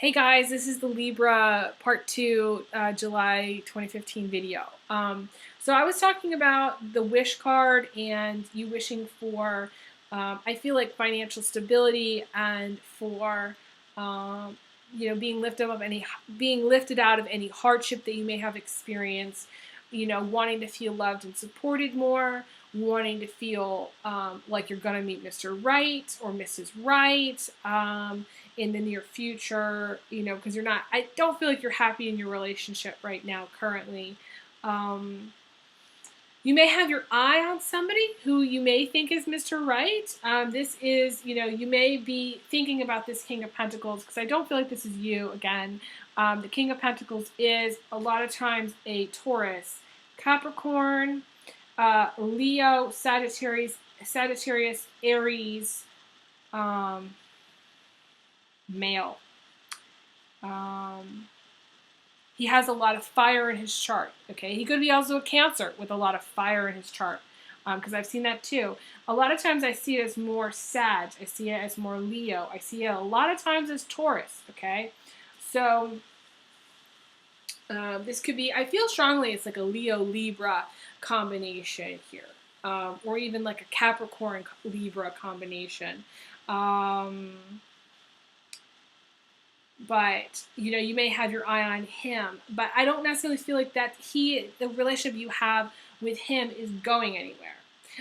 Hey guys, this is the Libra part 2 July 2015 video. So I was talking about the wish card and you wishing for, I feel like financial stability and for, being lifted out of any hardship that you may have experienced, wanting to feel loved and supported more, wanting to feel like you're going to meet Mr. Right or Mrs. Right in the near future, because I don't feel like you're happy in your relationship right now currently. You may have your eye on somebody who you may think is Mr. Right. This is, you may be thinking about this King of Pentacles because I don't feel like this is you again. The King of Pentacles is a lot of times a Taurus, Capricorn, Leo, Sagittarius, Aries, male. He has a lot of fire in his chart. Okay, he could be also a Cancer with a lot of fire in his chart, because I've seen that too. A lot of times I see it as more Sag. I see it as more Leo. I see it a lot of times as Taurus. Okay, so this could be. I feel strongly it's like a Leo Libra combination here, or even like a Capricorn Libra combination. But you may have your eye on him, but I don't necessarily feel like that the relationship you have with him is going anywhere.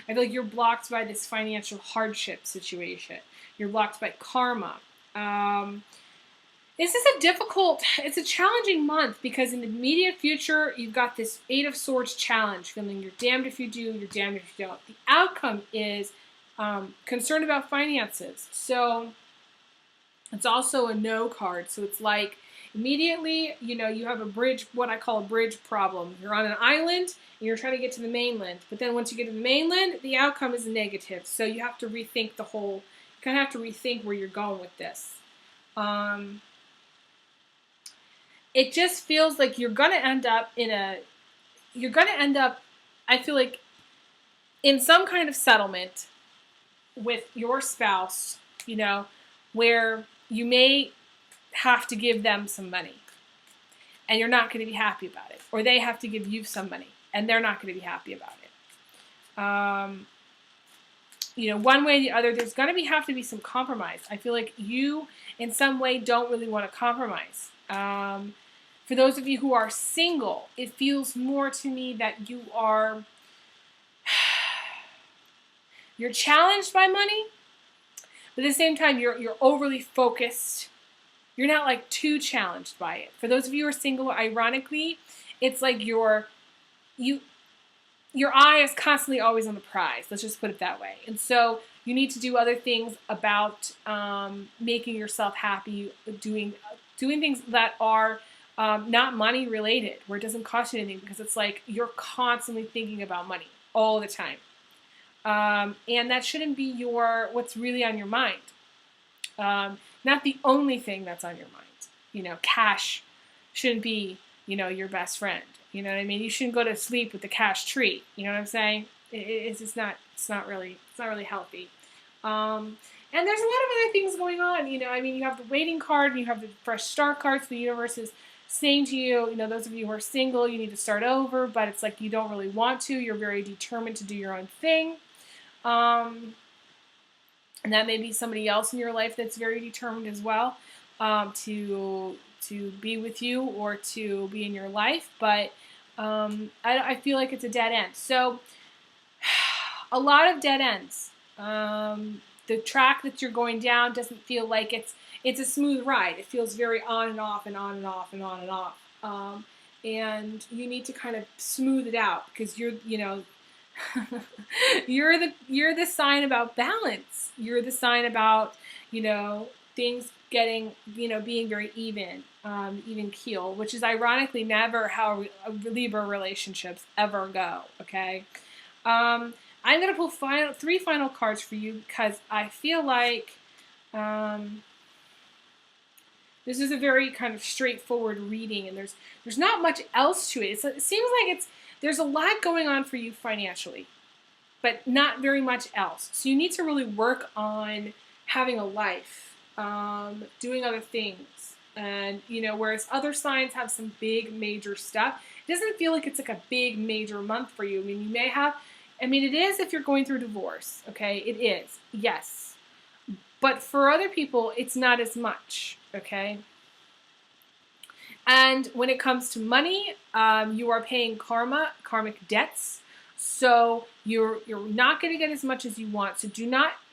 I feel like you're blocked by this financial hardship situation. You're blocked by karma. This is it's a challenging month because in the immediate future, you've got this Eight of Swords challenge, feeling you're damned if you do, you're damned if you don't. The outcome is concerned about finances. So it's also a no card. So it's like immediately, you have what I call a bridge problem. You're on an island and you're trying to get to the mainland. But then once you get to the mainland, the outcome is negative. So you have to rethink you kind of have to rethink where you're going with this. It just feels like you're going to end up, I feel like, in some kind of settlement with your spouse, where you may have to give them some money and you're not going to be happy about it. Or they have to give you some money and they're not going to be happy about it. One way or the other, there's going to have to be some compromise. I feel like you, in some way, don't really want to compromise. For those of you who are single, it feels more to me that you're challenged by money, but at the same time, you're overly focused. You're not like too challenged by it. For those of you who are single, ironically, it's like your eye is constantly always on the prize. Let's just put it that way. And so you need to do other things about making yourself happy, doing things that are not money related, where it doesn't cost you anything, because it's like you're constantly thinking about money all the time. And that shouldn't be what's really on your mind. Not the only thing that's on your mind. Cash shouldn't be, your best friend. You know what I mean? You shouldn't go to sleep with the cash tree. You know what I'm saying? It's not really healthy. And there's a lot of other things going on. You have the waiting card and you have the fresh start card. So the universe is saying to you, those of you who are single, you need to start over, but it's like you don't really want to. You're very determined to do your own thing. And that may be somebody else in your life that's very determined as well, to be with you or to be in your life. But I feel like it's a dead end. So a lot of dead ends. The track that you're going down doesn't feel like it's a smooth ride. It feels very on and off and on and off and on and off. And you need to kind of smooth it out because you're the sign about balance. You're the sign about, things getting, being very even keel, which is ironically never how Libra relationships ever go. Okay. I'm going to pull three final cards for you because I feel like this is a very kind of straightforward reading, and there's not much else to it. It seems like there's a lot going on for you financially, but not very much else. So you need to really work on having a life, doing other things, And, whereas other signs have some big major stuff, it doesn't feel like it's like a big major month for you. I mean, it is if you're going through divorce, okay? It is, yes. But for other people, it's not as much, okay? And when it comes to money, you are paying karmic debts. So you're not going to get as much as you want. So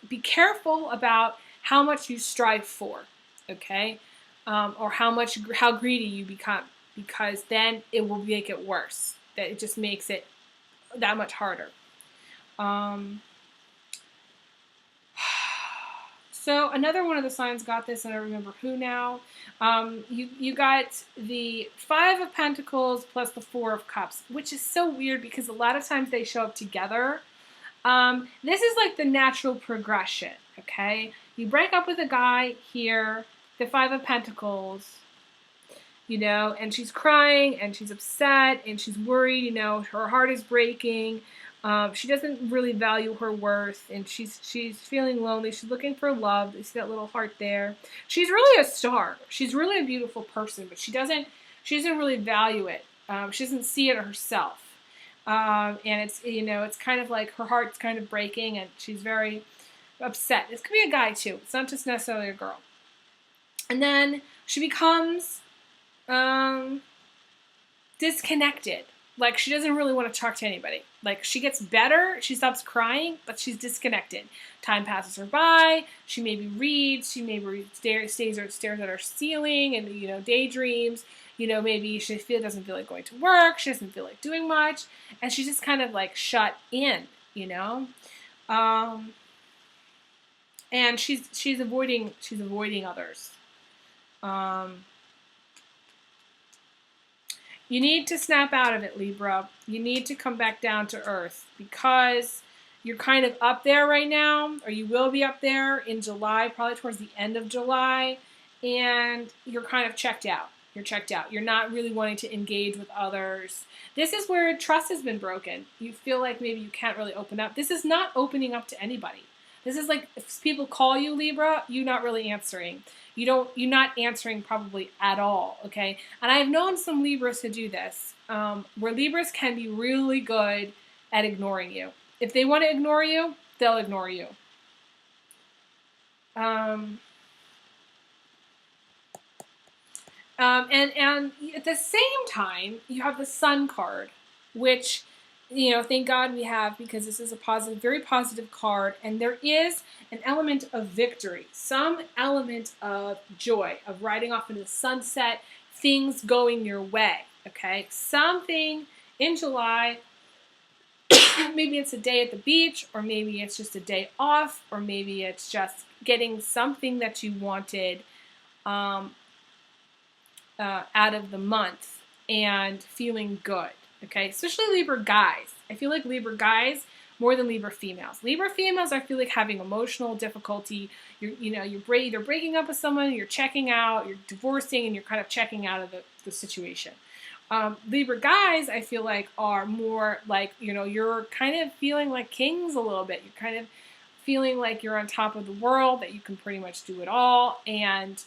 be careful about how much you strive for, okay? Or how greedy you become, because then it will make it worse. That it just makes it that much harder. So another one of the signs got this, and I remember who now. You got the 5 of Pentacles plus the 4 of Cups, which is so weird because a lot of times they show up together. This is like the natural progression, okay? You break up with a guy here, the 5 of Pentacles, and she's crying and she's upset and she's worried, her heart is breaking. She doesn't really value her worth, and she's feeling lonely. She's looking for love. You see that little heart there. She's really a star. She's really a beautiful person, but she doesn't really value it. She doesn't see it herself. And it's kind of like her heart's kind of breaking, and she's very upset. This could be a guy too. It's not just necessarily a girl. And then she becomes disconnected. Like, she doesn't really want to talk to anybody. Like, she gets better, she stops crying, but she's disconnected. Time passes her by, she maybe reads, she maybe stares at her ceiling and, daydreams. Maybe she doesn't feel like going to work, she doesn't feel like doing much, and she's just kind of like shut in, and she's avoiding others. You need to snap out of it, Libra. You need to come back down to earth, because you're kind of up there right now, or you will be up there in July, probably towards the end of July, and you're kind of checked out. You're checked out. You're not really wanting to engage with others. This is where trust has been broken. You feel like maybe you can't really open up. This is not opening up to anybody. This is like if people call you Libra, you're not really answering. You're not answering probably at all, okay? And I've known some Libras to do this, where Libras can be really good at ignoring you. If they want to ignore you, they'll ignore you. And at the same time, you have the Sun card, which, thank God we have, because this is a very positive card, and there is an element of victory, some element of joy, of riding off into the sunset, things going your way, okay? Something in July, maybe it's a day at the beach, or maybe it's just a day off, or maybe it's just getting something that you wanted out of the month and feeling good, okay? Especially Libra guys. I feel like Libra guys more than Libra females. Libra females, I feel like having emotional difficulty. You're either breaking up with someone, you're checking out, you're divorcing, and you're kind of checking out of the situation. Libra guys, I feel like, are more like, you're kind of feeling like kings a little bit. You're kind of feeling like you're on top of the world, that you can pretty much do it all, and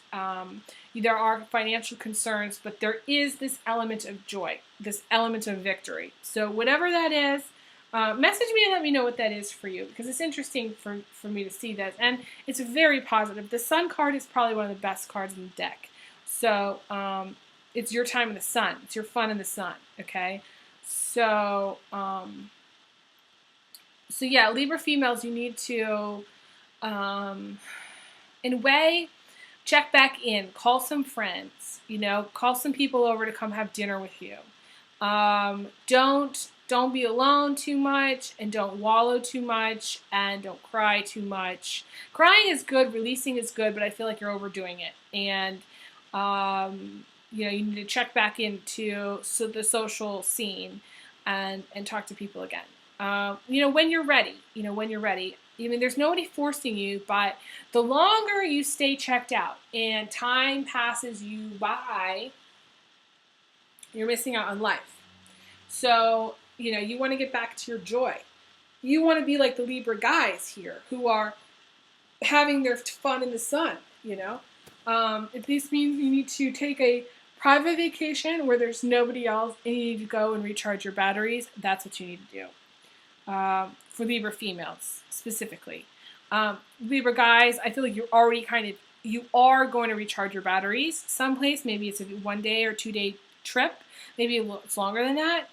there are financial concerns, but there is this element of joy, this element of victory. So whatever that is, message me and let me know what that is for you, because it's interesting for me to see that, and it's very positive. The Sun card is probably one of the best cards in the deck. So it's your time in the sun. It's your fun in the sun, okay? So yeah, Libra females, you need to, in a way, check back in. Call some friends, call some people over to come have dinner with you. Don't be alone too much, and don't wallow too much, and don't cry too much. Crying is good, releasing is good, but I feel like you're overdoing it. And, you need to check back into the social scene and talk to people again. When you're ready, there's nobody forcing you, but the longer you stay checked out and time passes you by, you're missing out on life. So, you want to get back to your joy. You want to be like the Libra guys here, who are having their fun in the sun, If this means you need to take a private vacation where there's nobody else and you need to go and recharge your batteries, that's what you need to do. For Libra females specifically. Libra guys, I feel like you're already you are going to recharge your batteries someplace. Maybe it's a 1 day or 2 day trip. Maybe it's longer than that.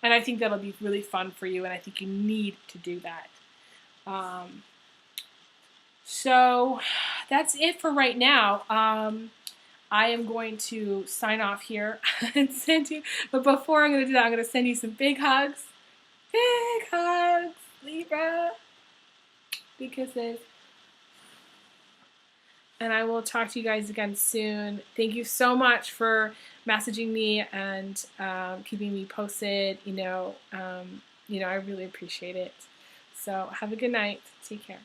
And I think that'll be really fun for you, and I think you need to do that. So that's it for right now. I am going to sign off here and send you, but before I'm going to do that, I'm going to send you some big hugs. Big hugs, Libra. Big kisses. And I will talk to you guys again soon. Thank you so much for messaging me and keeping me posted. I really appreciate it. So have a good night. Take care.